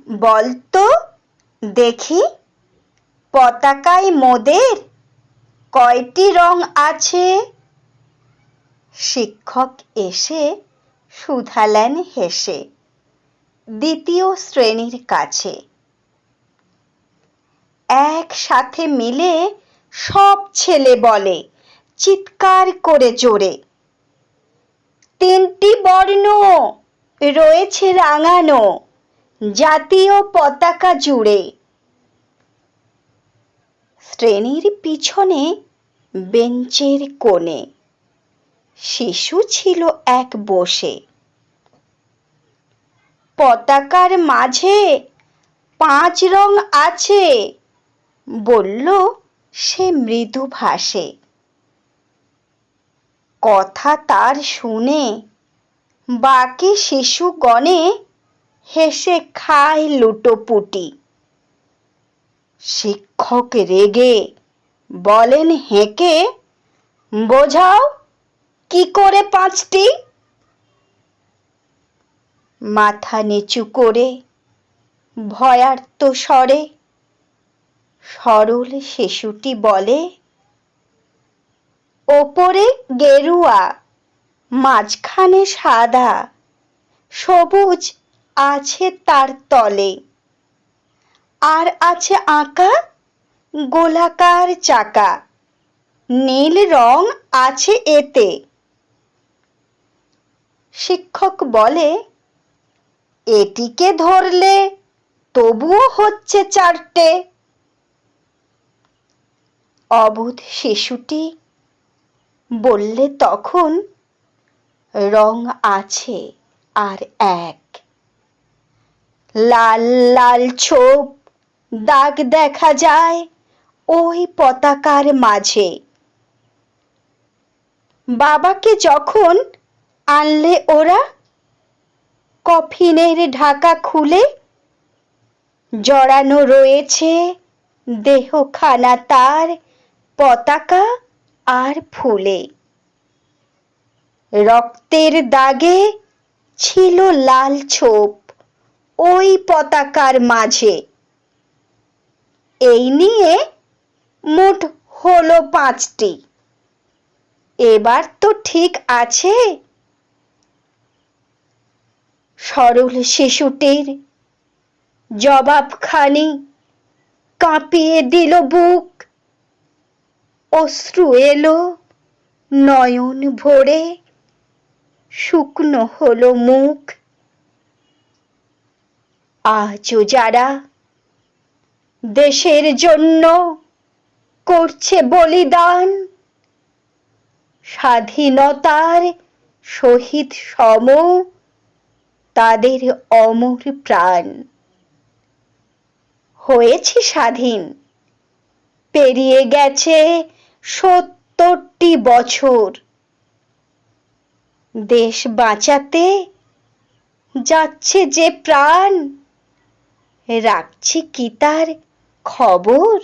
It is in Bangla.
বলতো দেখি, পতাকায় মোদের কয়টি রং আছে? শিক্ষক এসে শুধালেন হেসে দ্বিতীয় শ্রেণীর কাছে। একসাথে মিলে সব ছেলে বলে চিৎকার করে জোরে, তিনটি বর্ণ রয়েছে রাঙানো জাতীয় পতাকা জুড়ে। শ্রেণীর পিছনে বেঞ্চের কোণে শিশু ছিল এক বসে। পতাকার মাঝে 5 রং আছে, বলল সে মৃদু ভাষে। কথা তার শুনে বাকি শিশুগণে হেসে খায় লুটোপুটি। শিক্ষক রেগে বলেন হেঁকে, বোঝাও কি করে 5টি? মাথা নিচু করে ভয়ার্ত স্বরে সরল শিশুটি বলে, ওপরে গেরুয়া, মাঝখানে সাদা, সবুজ আছে তার তলে, আর আছে আঁকা গোলাকার চাকা, নীল রং আছে এতে। শিক্ষক বলে, এটিকে ধরলে তবুও হচ্ছে 4টে। অবুধ শিশুটি বললে তখন, রং আছে আর এক। লাল লাল ছোপ দাগ দেখা যায় ওই পতাকার মাঝে। বাবাকে যখন আনলে ওরা কফিনের ঢাকা খুলে, জড়ানো রয়েছে দেহখানা তার পতাকা আর ফুলে। রক্তের দাগে ছিল লাল ছোপ ওই পতাকার মাঝে। এই নিয়ে মোট হলো 5টি। এবার তো ঠিক আছে? সরল শিশুটির জবাবখানি কাঁপিয়ে দিল বুক। অশ্রু এলো নয়ন ভরে, শুকনো হলো মুখ। আজও যারা দেশের জন্য করছে বলিদান, স্বাধীনতার শহীদ সম তাদের অমর প্রাণ। হয়েছে স্বাধীন, পেরিয়ে গেছে 70টি বছর। দেশ বাঁচাতে যাচ্ছে যে প্রাণ, রাখছি কি তার খবর?